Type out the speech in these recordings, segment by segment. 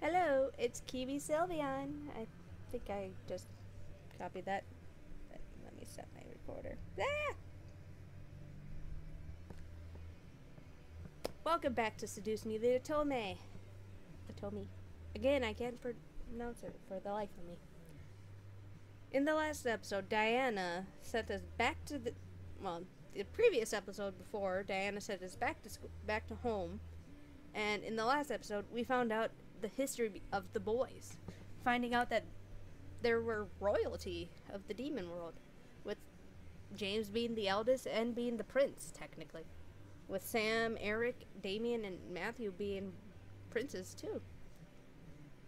Hello, it's KiwiSylveon. I think I just copied that. Let me set my recorder. Ah! Welcome back to Seduce Me, the Otome. Otome. Again, I can't pronounce it for the life of me. In the last episode, Diana sent us back to the previous episode before, Diana sent us back to home. And in the last episode, we found out the history of the boys, finding out that there were royalty of the demon world, with James being the eldest and being the prince, technically, with Sam, Eric, Damien, and Matthew being princes too.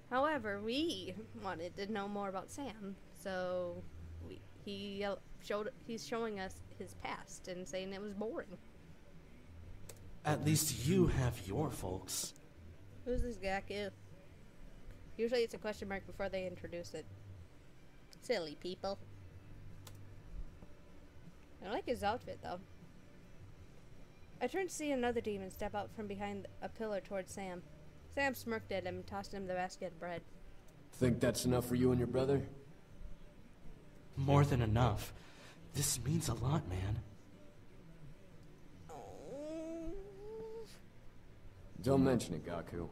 However, we wanted to know more about Sam, so he's showing us his past and saying it was boring. At least you have your folks. Who's this Gaku? Usually it's a question mark before they introduce it. Silly people. I like his outfit, though. I turned to see another demon step out from behind a pillar towards Sam. Sam smirked at him and tossed him the basket of bread. Think that's enough for you and your brother? More than enough. This means a lot, man. Don't mention it, Gaku.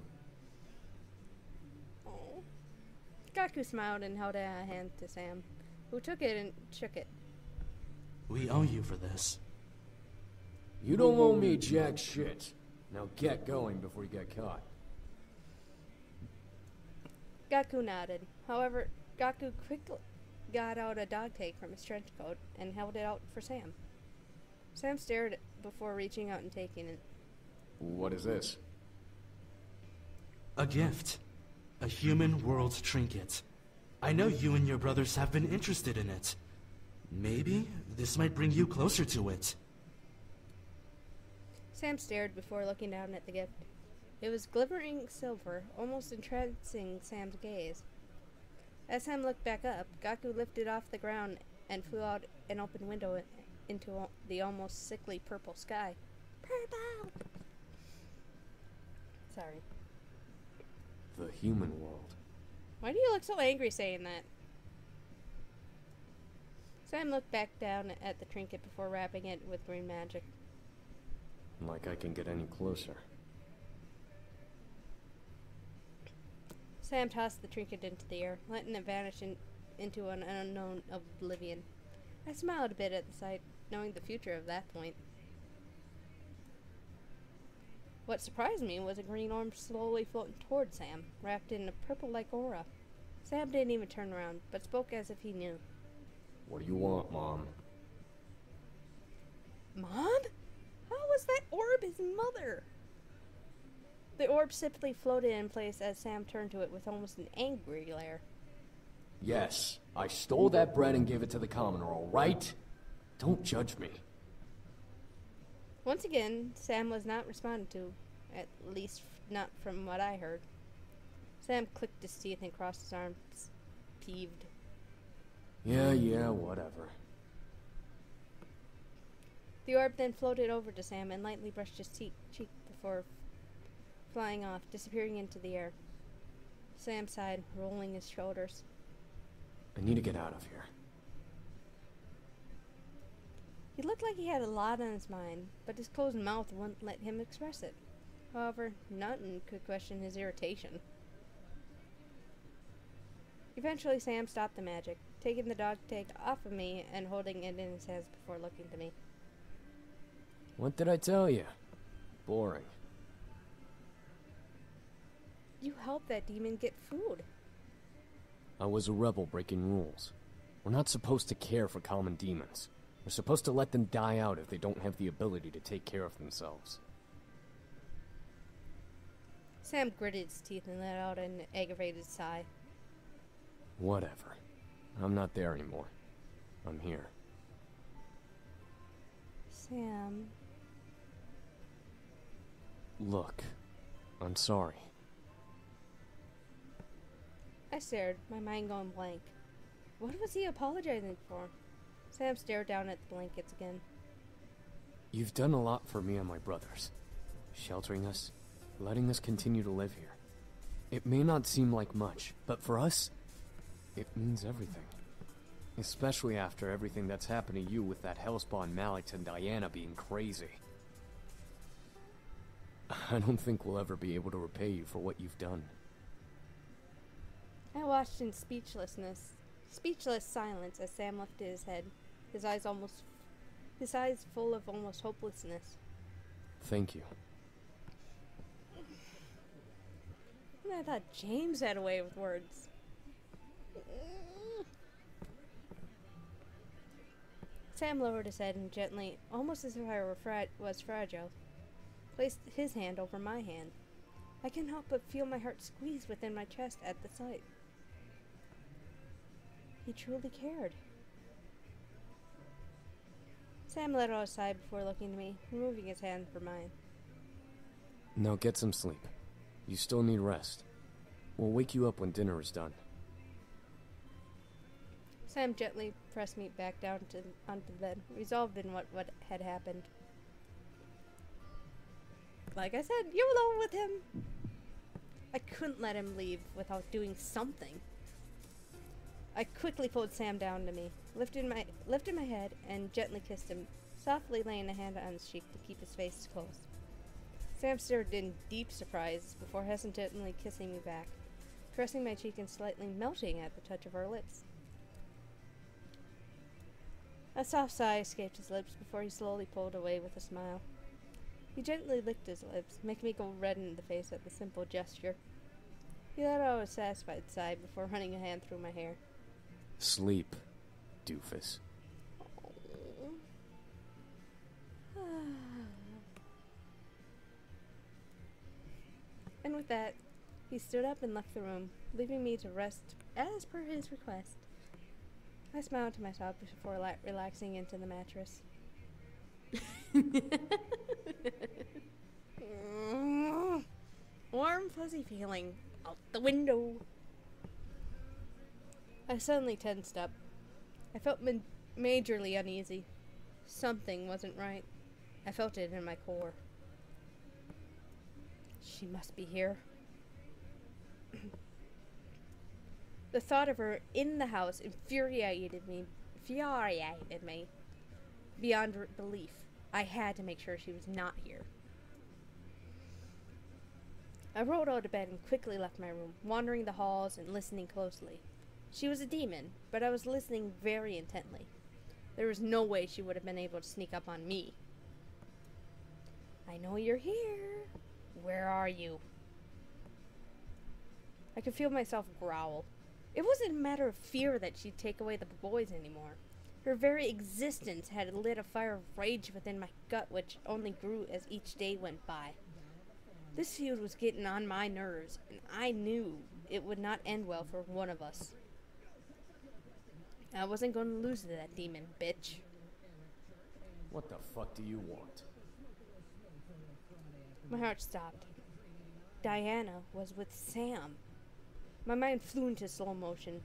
Gaku smiled and held out a hand to Sam, who took it and shook it. We owe you for this. You don't owe me jack shit. Now get going before you get caught. Gaku nodded. However, Gaku quickly got out a dog tag from his trench coat and held it out for Sam. Sam stared before reaching out and taking it. What is this? A gift. A human world trinket. I know you and your brothers have been interested in it. Maybe this might bring you closer to it. Sam stared before looking down at the gift. It was glittering silver, almost entrancing Sam's gaze. As Sam looked back up, Gaku lifted off the ground and flew out an open window into the almost sickly purple sky. Purple! Sorry. The human world. Why do you look so angry saying that? Sam looked back down at the trinket before wrapping it with green magic. Like I can get any closer. Sam tossed the trinket into the air, letting it vanish into an unknown oblivion. I smiled a bit at the sight, knowing the future of that point. What surprised me was a green arm slowly floating towards Sam, wrapped in a purple-like aura. Sam didn't even turn around, but spoke as if he knew. What do you want, Mom? Mom? How was that orb his mother? The orb simply floated in place as Sam turned to it with almost an angry glare. Yes, I stole that bread and gave it to the commoner, alright? Don't judge me. Once again, Sam was not responded to, at least not from what I heard. Sam clicked his teeth and crossed his arms, peeved. Yeah, whatever. The orb then floated over to Sam and lightly brushed his cheek before flying off, disappearing into the air. Sam sighed, rolling his shoulders. I need to get out of here. He looked like he had a lot on his mind, but his closed mouth wouldn't let him express it. However, none could question his irritation. Eventually, Sam stopped the magic, taking the dog tag off of me and holding it in his hands before looking to me. What did I tell you? Boring. You helped that demon get food. I was a rebel breaking rules. We're not supposed to care for common demons. We're supposed to let them die out if they don't have the ability to take care of themselves. Sam gritted his teeth and let out an aggravated sigh. Whatever. I'm not there anymore. I'm here. Sam... Look, I'm sorry. I stared, my mind going blank. What was he apologizing for? Sam stared down at the blankets again. You've done a lot for me and my brothers. Sheltering us, letting us continue to live here. It may not seem like much, but for us, it means everything. Especially after everything that's happened to you with that hellspawn Malix and Diana being crazy. I don't think we'll ever be able to repay you for what you've done. I watched in speechless silence as Sam lifted his head, his eyes full of almost hopelessness. Thank you. And I thought James had a way with words. Sam lowered his head and gently, almost as if I was fragile, placed his hand over my hand. I couldn't help but feel my heart squeeze within my chest at the sight. He truly cared. Sam let out a sigh before looking to me, removing his hand from mine. Now get some sleep. You still need rest. We'll wake you up when dinner is done. Sam gently pressed me back down onto the bed, resolved in what had happened. Like I said, YOLO with him! I couldn't let him leave without doing something. I quickly pulled Sam down to me, lifted my head, and gently kissed him, softly laying a hand on his cheek to keep his face close. Sam stared in deep surprise before hesitantly kissing me back, caressing my cheek and slightly melting at the touch of her lips. A soft sigh escaped his lips before he slowly pulled away with a smile. He gently licked his lips, making me go red in the face at the simple gesture. He let out a satisfied sigh before running a hand through my hair. Sleep, doofus. And with that, he stood up and left the room, leaving me to rest as per his request. I smiled to myself before relaxing into the mattress. Warm, fuzzy feeling out the window. I suddenly tensed up. I felt majorly uneasy. Something wasn't right. I felt it in my core. She must be here. The thought of her in the house infuriated me beyond belief. I had to make sure she was not here. I rolled out of bed and quickly left my room, wandering the halls and listening closely. She was a demon, but I was listening very intently. There was no way she would have been able to sneak up on me. I know you're here. Where are you? I could feel myself growl. It wasn't a matter of fear that she'd take away the boys anymore. Her very existence had lit a fire of rage within my gut, which only grew as each day went by. This feud was getting on my nerves, and I knew it would not end well for one of us. I wasn't going to lose to that demon, bitch. What the fuck do you want? My heart stopped. Diana was with Sam. My mind flew into slow motion,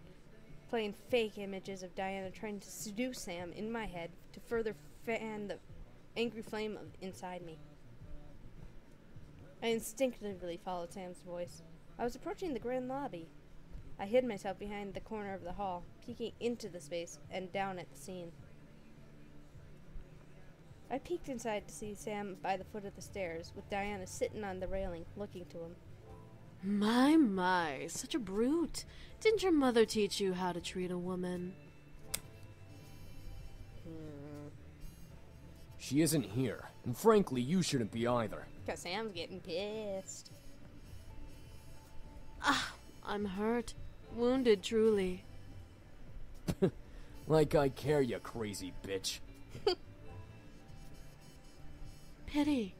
playing fake images of Diana trying to seduce Sam in my head to further fan the angry flame inside me. I instinctively followed Sam's voice. I was approaching the grand lobby. I hid myself behind the corner of the hall, peeking into the space and down at the scene. I peeked inside to see Sam by the foot of the stairs, with Diana sitting on the railing, looking to him. My, such a brute. Didn't your mother teach you how to treat a woman? She isn't here, and frankly, you shouldn't be either. 'Cause Sam's getting pissed. I'm hurt. Wounded, truly. Like I care, you crazy bitch. Pity.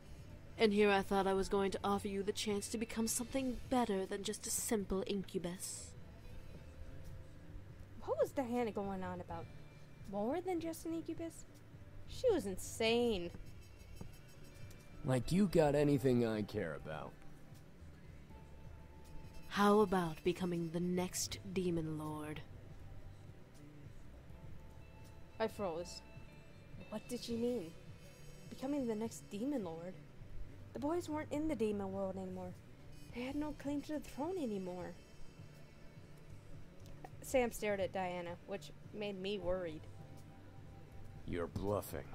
And here I thought I was going to offer you the chance to become something better than just a simple incubus. What was Diana going on about? More than just an incubus? She was insane. Like you got anything I care about. How about becoming the next demon lord? I froze. What did she mean? Becoming the next demon lord? The boys weren't in the demon world anymore. They had no claim to the throne anymore. Sam stared at Diana, which made me worried. You're bluffing.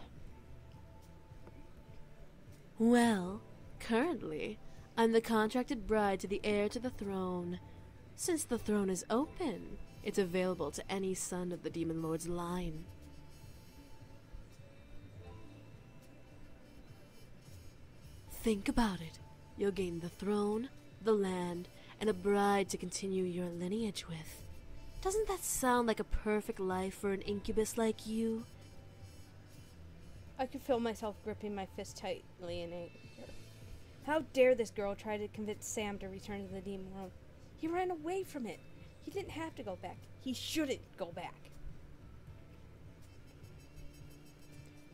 Well, currently, I'm the contracted bride to the heir to the throne. Since the throne is open, it's available to any son of the Demon Lord's line. Think about it. You'll gain the throne, the land, and a bride to continue your lineage with. Doesn't that sound like a perfect life for an incubus like you? I could feel myself gripping my fist tightly in anger. How dare this girl try to convince Sam to return to the demon world? He ran away from it. He didn't have to go back. He shouldn't go back.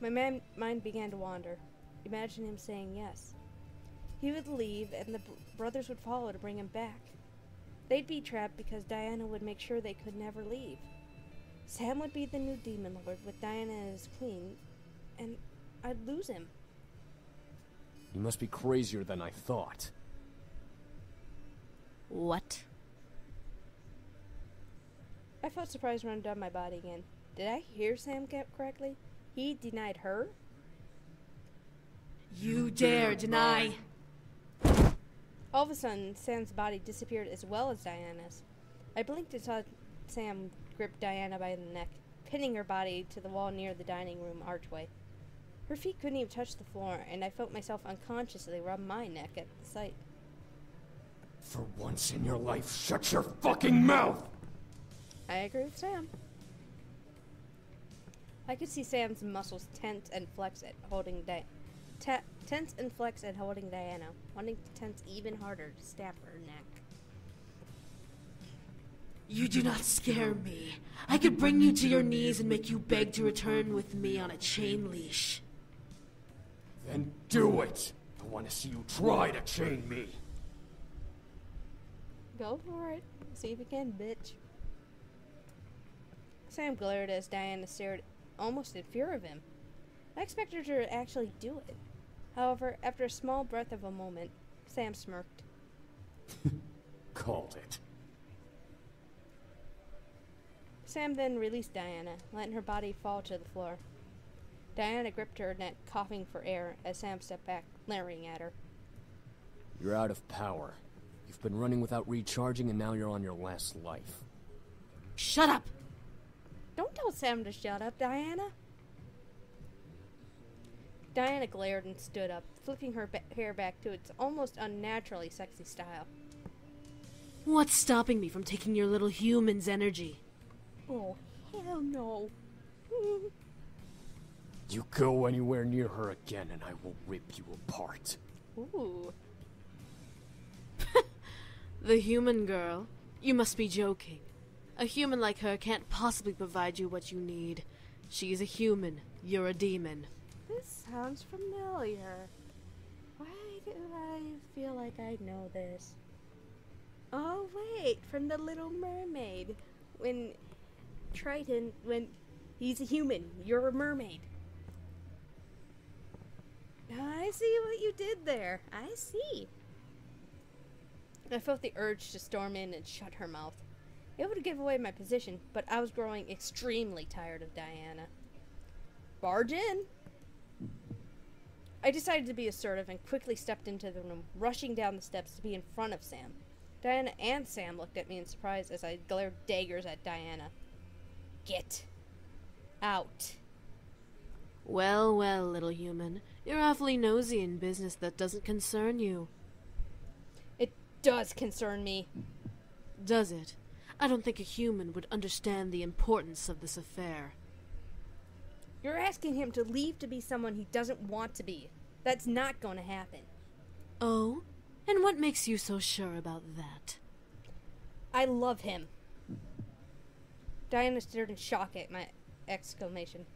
My mind began to wander. Imagine him saying yes. He would leave, and the brothers would follow to bring him back. They'd be trapped because Diana would make sure they could never leave. Sam would be the new demon lord with Diana as queen, and I'd lose him. You must be crazier than I thought. What? I felt surprise run down my body again. Did I hear Sam correctly? He denied her? You dare deny! All of a sudden, Sam's body disappeared as well as Diana's. I blinked and saw Sam grip Diana by the neck, pinning her body to the wall near the dining room archway. Her feet couldn't even touch the floor, and I felt myself unconsciously rub my neck at the sight. For once in your life, shut your fucking mouth! I agree with Sam. I could see Sam's muscles tense and flex at holding Diana, wanting to tense even harder to stab her neck. You do not scare me. I could bring you to your knees and make you beg to return with me on a chain leash. Then do it! I want to see you try to chain me! Go for it. See if you can, bitch. Sam glared as Diana stared almost in fear of him. I expected her to actually do it. However, after a small breath of a moment, Sam smirked. Called it. Sam then released Diana, letting her body fall to the floor. Diana gripped her neck, coughing for air, as Sam stepped back, glaring at her. You're out of power. You've been running without recharging, and now you're on your last life. Shut up! Don't tell Sam to shut up, Diana. Diana glared and stood up, flipping her hair back to its almost unnaturally sexy style. What's stopping me from taking your little human's energy? Oh, hell no. You go anywhere near her again, and I will rip you apart. Ooh. The human girl? You must be joking. A human like her can't possibly provide you what you need. She's a human. You're a demon. This sounds familiar. Why do I feel like I know this? Oh, wait, from The Little Mermaid. When he's a human, you're a mermaid. I see what you did there. I see. I felt the urge to storm in and shut her mouth. It would give away my position, but I was growing extremely tired of Diana. Barge in. I decided to be assertive and quickly stepped into the room, rushing down the steps to be in front of Sam. Diana and Sam looked at me in surprise as I glared daggers at Diana. Get out. Well, well, little human. You're awfully nosy in business that doesn't concern you. It does concern me. Does it? I don't think a human would understand the importance of this affair. You're asking him to leave to be someone he doesn't want to be. That's not going to happen. Oh? And what makes you so sure about that? I love him. Diana stared in shock at my exclamation.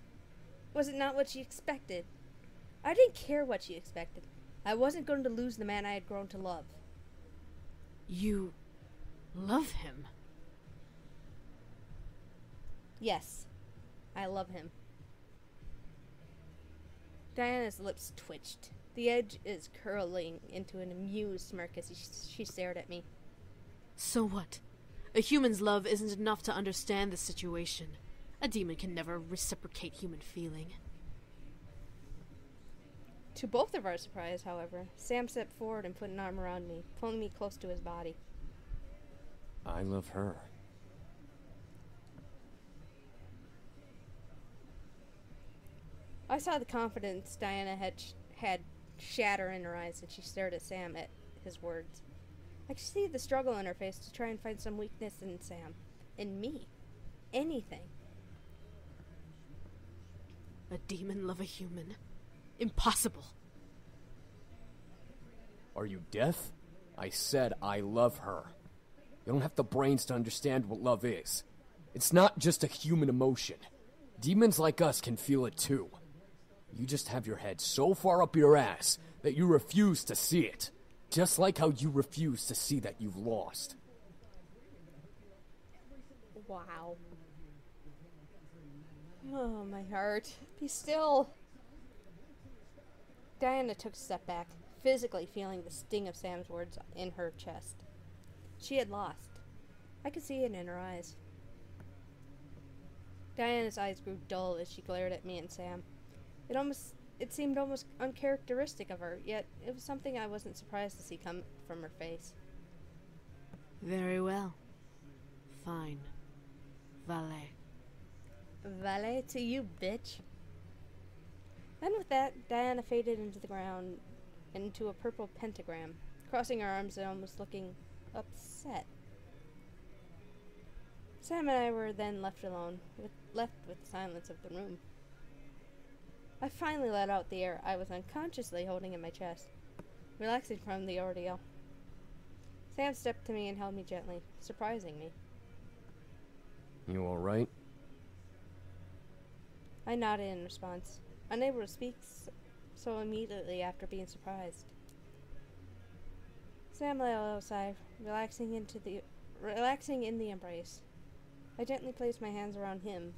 Was it not what she expected? I didn't care what she expected. I wasn't going to lose the man I had grown to love. You love him? Yes, I love him. Diana's lips twitched. The edge is curling into an amused smirk as she stared at me. So what? A human's love isn't enough to understand the situation. A demon can never reciprocate human feeling. To both of our surprise, however, Sam stepped forward and put an arm around me, pulling me close to his body. I love her. I saw the confidence Diana had shatter in her eyes as she stared at Sam at his words. I could see the struggle in her face to try and find some weakness in Sam. In me. Anything. A demon love a human? Impossible. Are you deaf? I said I love her. You don't have the brains to understand what love is. It's not just a human emotion. Demons like us can feel it too. You just have your head so far up your ass that you refuse to see it. Just like how you refuse to see that you've lost. Wow. Oh, my heart. Be still. Diana took a step back, physically feeling the sting of Sam's words in her chest. She had lost. I could see it in her eyes. Diana's eyes grew dull as she glared at me and Sam. It seemed almost uncharacteristic of her, yet it was something I wasn't surprised to see come from her face. Very well. Fine. Valet. Valet to you, bitch. Then with that, Diana faded into the ground, into a purple pentagram, crossing her arms and almost looking upset. Sam and I were then left alone, left with the silence of the room. I finally let out the air I was unconsciously holding in my chest, relaxing from the ordeal. Sam stepped to me and held me gently, surprising me. You alright? I nodded in response, unable to speak so immediately after being surprised. Sam let out a sigh, relaxing in the embrace. I gently placed my hands around him,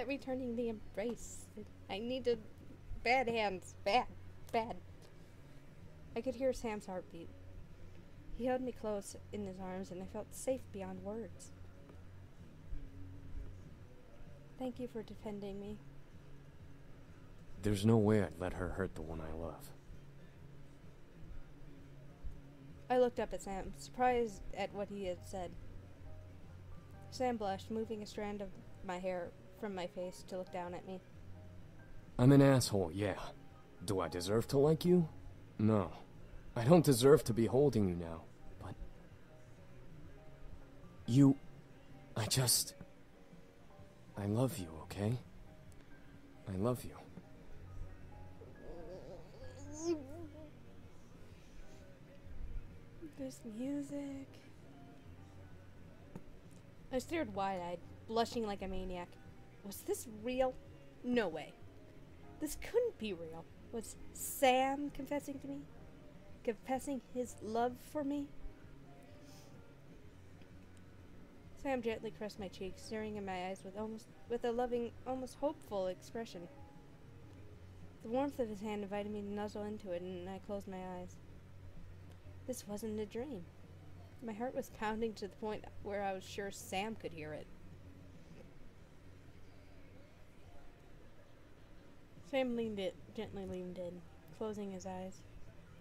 returning the embrace. I needed bad hands. Bad. I could hear Sam's heartbeat. He held me close in his arms, and I felt safe beyond words. Thank you for defending me. There's no way I'd let her hurt the one I love. I looked up at Sam, surprised at what he had said. Sam blushed, moving a strand of my hair from my face to look down at me. I'm an asshole, yeah. Do I deserve to like you? No. I don't deserve to be holding you now, but... I love you, okay? I love you. This music... I stared wide-eyed, blushing like a maniac. Was this real? No way. This couldn't be real. Was Sam confessing to me? Confessing his love for me? Sam gently caressed my cheek, staring in my eyes with a loving, almost hopeful expression. The warmth of his hand invited me to nuzzle into it, and I closed my eyes. This wasn't a dream. My heart was pounding to the point where I was sure Sam could hear it. Sam gently leaned in, closing his eyes.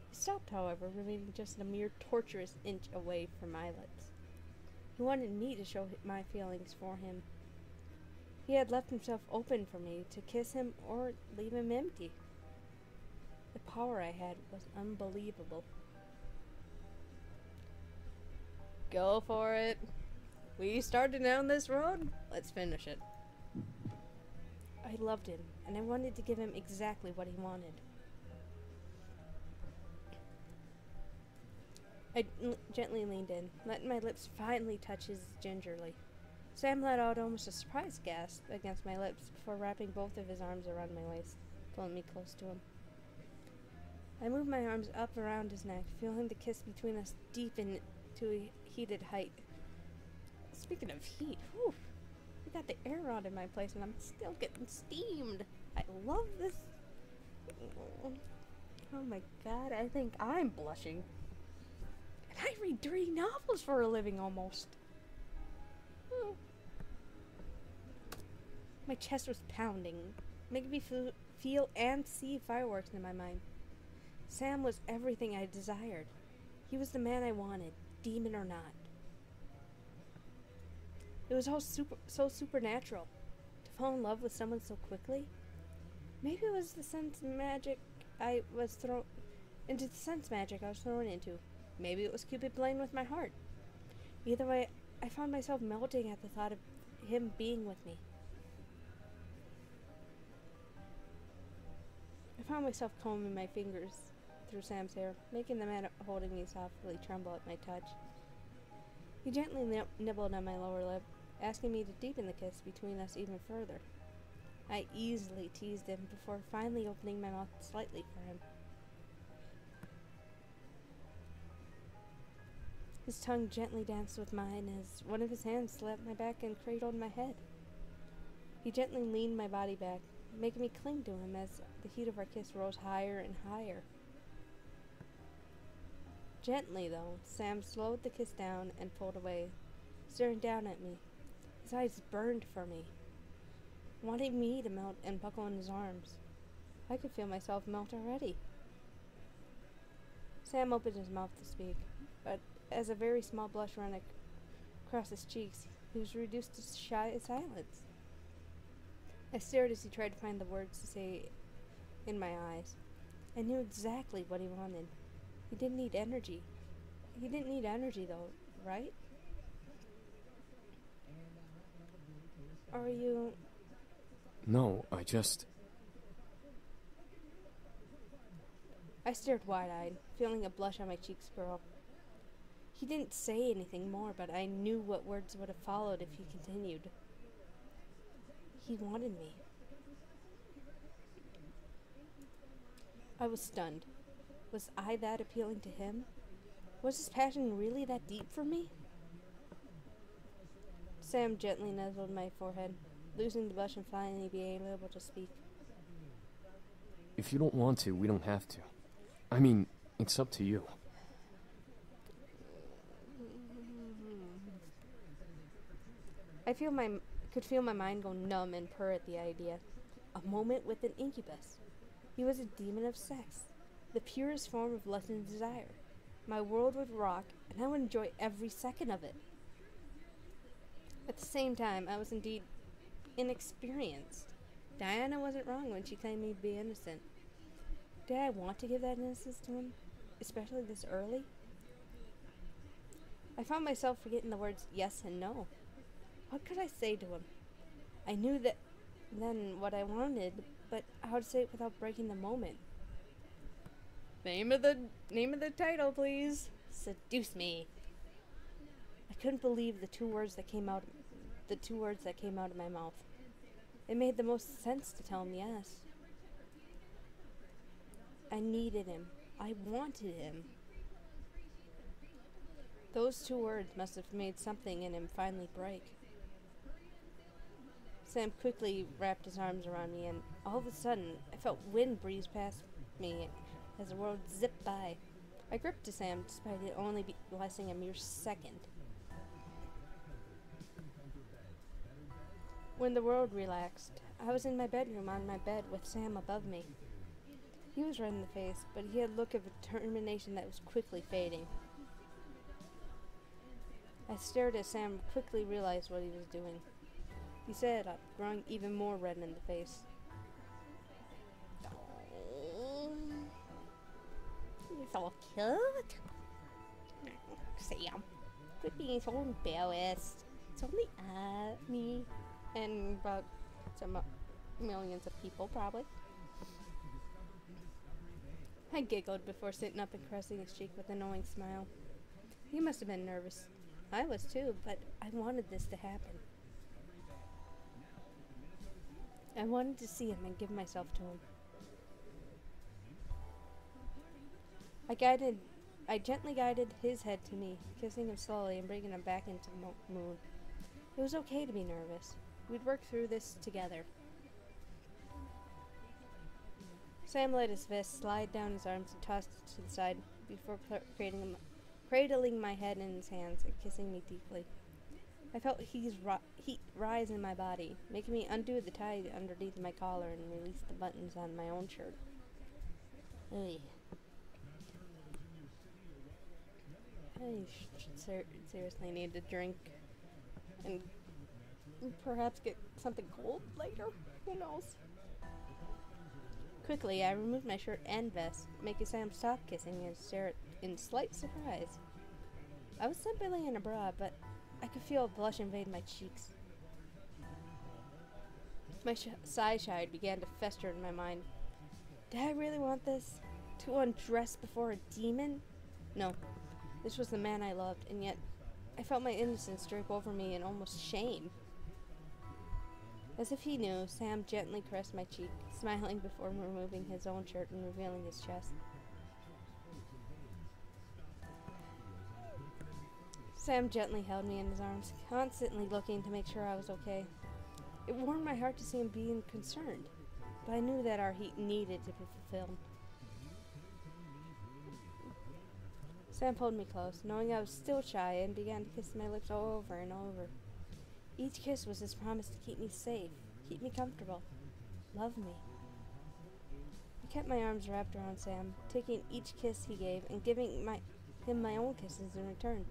He stopped, however, remaining just a mere torturous inch away from my lips. He wanted me to show my feelings for him. He had left himself open for me to kiss him or leave him empty. The power I had was unbelievable. Go for it. We started down this road. Let's finish it. I loved him, and I wanted to give him exactly what he wanted. I gently leaned in, letting my lips finally touch his gingerly. Sam let out almost a surprised gasp against my lips before wrapping both of his arms around my waist, pulling me close to him. I moved my arms up around his neck, feeling the kiss between us deepen to a heated height. Speaking of heat, whew, I got the air out in my place and I'm still getting steamed. I love this. Oh my god, I think I'm blushing. And I read 3 novels for a living almost. Oh. My chest was pounding, making me feel and see fireworks in my mind. Sam was everything I desired. He was the man I wanted, demon or not. It was all so supernatural. To fall in love with someone so quickly. Maybe it was the sense magic I was thrown into. Maybe it was Cupid playing with my heart. Either way, I found myself melting at the thought of him being with me. I found myself combing my fingers through Sam's hair, making the man holding me softly tremble at my touch. He gently nibbled on my lower lip, asking me to deepen the kiss between us even further. I easily teased him before finally opening my mouth slightly for him. His tongue gently danced with mine as one of his hands slapped my back and cradled my head. He gently leaned my body back, making me cling to him as the heat of our kiss rose higher and higher. Gently, though, Sam slowed the kiss down and pulled away, staring down at me. His eyes burned for me, wanting me to melt and buckle in his arms. I could feel myself melt already. Sam opened his mouth to speak, but as a very small blush ran across his cheeks, he was reduced to shy silence. I stared as he tried to find the words to say in my eyes. I knew exactly what he wanted. He didn't need energy. He didn't need energy, though, right? Are you... No, I stared wide-eyed, feeling a blush on my cheeks curl. He didn't say anything more, but I knew what words would have followed if he continued. He wanted me. I was stunned. Was I that appealing to him? Was his passion really that deep for me? Sam gently nuzzled my forehead, losing the blush and finally being able to speak. If you don't want to, we don't have to. I mean, it's up to you. I could feel my mind go numb and purr at the idea. A moment with an incubus. He was a demon of sex, the purest form of lust and desire. My world would rock, and I would enjoy every second of it. At the same time, I was indeed inexperienced. Diana wasn't wrong when she claimed me to be innocent. Did I want to give that innocence to him, especially this early? I found myself forgetting the words yes and no. What could I say to him? I knew that then what I wanted, but how to say it without breaking the moment. Name of the title, please. Seduce me. I couldn't believe the two words that came out of my mouth. It made the most sense to tell him yes. I needed him. I wanted him. Those two words must have made something in him finally break. Sam quickly wrapped his arms around me, and all of a sudden, I felt wind breeze past me as the world zipped by. I gripped to Sam, despite it only lasting a mere second. When the world relaxed, I was in my bedroom on my bed with Sam above me. He was red in the face, but he had a look of determination that was quickly fading. I stared as Sam quickly realized what he was doing. He sat up, growing even more red in the face. Oh, you're so cute. Sam, quit being so embarrassed. It's only me. And about some millions of people, probably. I giggled before sitting up and caressing his cheek with a knowing smile. He must have been nervous. I was too, but I wanted this to happen. I wanted to see him and give myself to him. I gently guided his head to me, kissing him slowly and bringing him back into the mood. It was okay to be nervous. We'd work through this together. Sam let his fist slide down his arms and tossed it to the side before cradling my head in his hands and kissing me deeply. I felt heat rise in my body, making me undo the tie underneath my collar and release the buttons on my own shirt. Ugh. I should seriously need a drink and perhaps get something cold later. Who knows? Quickly, I removed my shirt and vest, making Sam stop kissing and stare in slight surprise. I was simply in a bra, but I could feel a blush invade my cheeks. My side began to fester in my mind. Did I really want this? To undress before a demon? No. This was the man I loved, and yet I felt my innocence drape over me in almost shame. As if he knew, Sam gently caressed my cheek, smiling before removing his own shirt and revealing his chest. Sam gently held me in his arms, constantly looking to make sure I was okay. It warmed my heart to see him being concerned, but I knew that our heat needed to be fulfilled. Sam pulled me close, knowing I was still shy, and began to kiss my lips over and over. Each kiss was his promise to keep me safe, keep me comfortable, love me. I kept my arms wrapped around Sam, taking each kiss he gave and giving him my own kisses in return.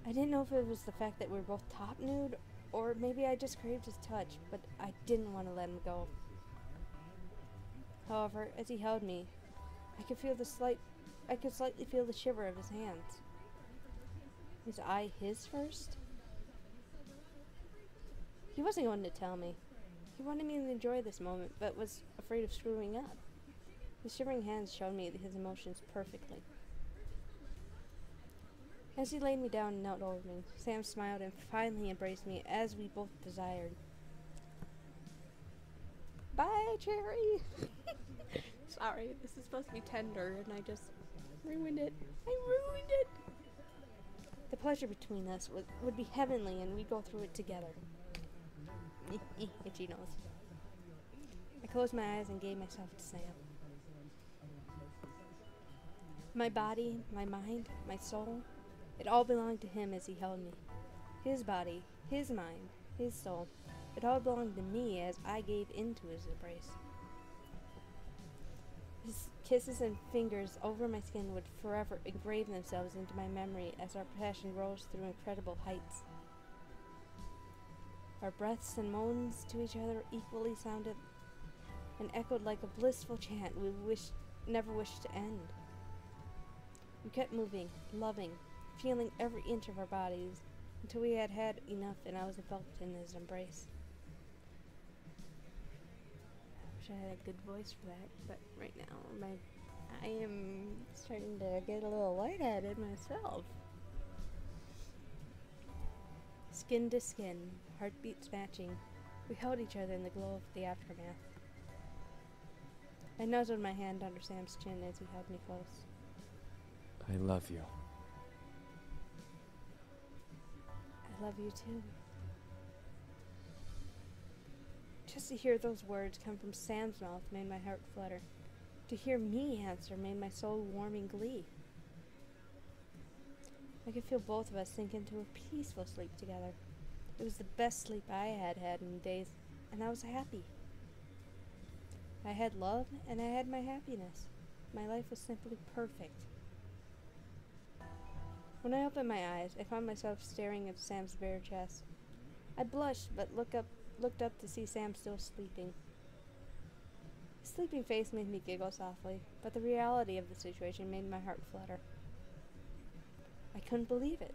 I didn't know if it was the fact that we were both top nude, or maybe I just craved his touch, but I didn't want to let him go. However, as he held me, I could slightly feel the shiver of his hands. Was I his first? He wasn't going to tell me. He wanted me to enjoy this moment, but was afraid of screwing up. His shivering hands showed me his emotions perfectly. As he laid me down and knelt over me, Sam smiled and finally embraced me as we both desired. Bye, Cherry! Sorry, this is supposed to be tender and I just ruined it. I ruined it! The pleasure between us would be heavenly and we'd go through it together. Itchy nose. I closed my eyes and gave myself to Sam. My body, my mind, my soul, it all belonged to him as he held me. His body, his mind, his soul, it all belonged to me as I gave into his embrace. His kisses and fingers over my skin would forever engrave themselves into my memory as our passion rose through incredible heights. Our breaths and moans to each other equally sounded and echoed like a blissful chant we never wished to end. We kept moving, loving, feeling every inch of our bodies until we had had enough and I was enveloped in his embrace. I wish I had a good voice for that, but right now I am starting to get a little lightheaded myself. Skin to skin, heartbeats matching, we held each other in the glow of the aftermath. I nuzzled my hand under Sam's chin as he held me close. I love you. I love you too. Just to hear those words come from Sam's mouth made my heart flutter. To hear me answer made my soul warm in glee. I could feel both of us sink into a peaceful sleep together. It was the best sleep I had had in days, and I was happy. I had love, and I had my happiness. My life was simply perfect. When I opened my eyes, I found myself staring at Sam's bare chest. I blushed, but looked up to see Sam still sleeping. His sleeping face made me giggle softly, but the reality of the situation made my heart flutter. I couldn't believe it.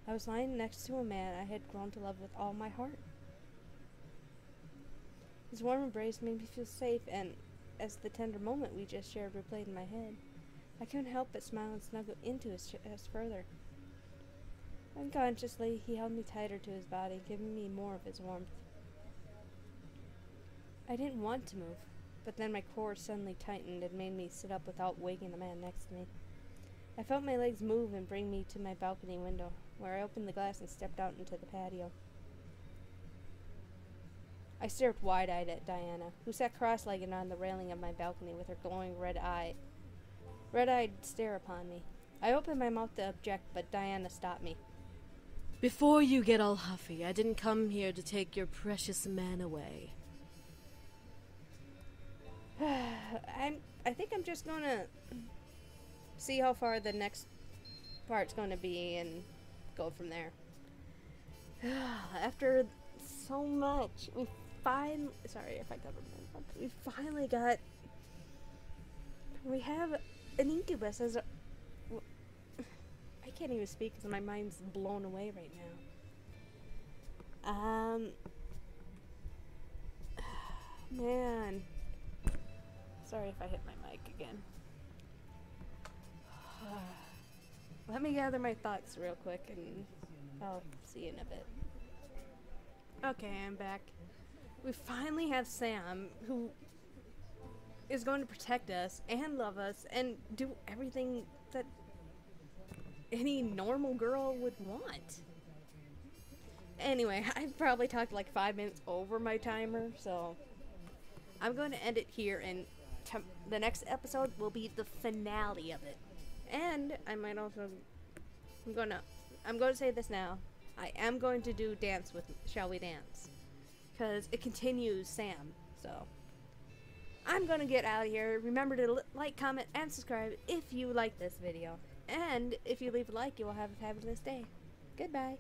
I was lying next to a man I had grown to love with all my heart. His warm embrace made me feel safe, and as the tender moment we just shared replayed in my head, I couldn't help but smile and snuggle into his chest further. Unconsciously, he held me tighter to his body, giving me more of his warmth. I didn't want to move, but then my core suddenly tightened and made me sit up without waking the man next to me. I felt my legs move and bring me to my balcony window, where I opened the glass and stepped out into the patio. I stared wide-eyed at Diana, who sat cross-legged on the railing of my balcony with her glowing red-eyed stare upon me. I opened my mouth to object, but Diana stopped me. Before you get all huffy, I didn't come here to take your precious man away. I think I'm just gonna see how far the next part's gonna be and go from there. After so much, sorry if I covered my mouth. We finally got. We have an incubus as a. I can't even speak because my mind's blown away right now. Man. Sorry if I hit my mic again. Let me gather my thoughts real quick and I'll see you in a bit. Okay, I'm back. We finally have Sam, who is going to protect us and love us and do everything that any normal girl would want. Anyway, I've probably talked like 5 minutes over my timer, so I'm going to end it here, and the next episode will be the finale of it. And I might also, I'm going to say this now. I am going to do Dance with Shall We Dance, because it continues Sam. So I'm going to get out of here. Remember to like, comment, and subscribe if you like this video. And if you leave a like, you will have a fabulous day. Goodbye.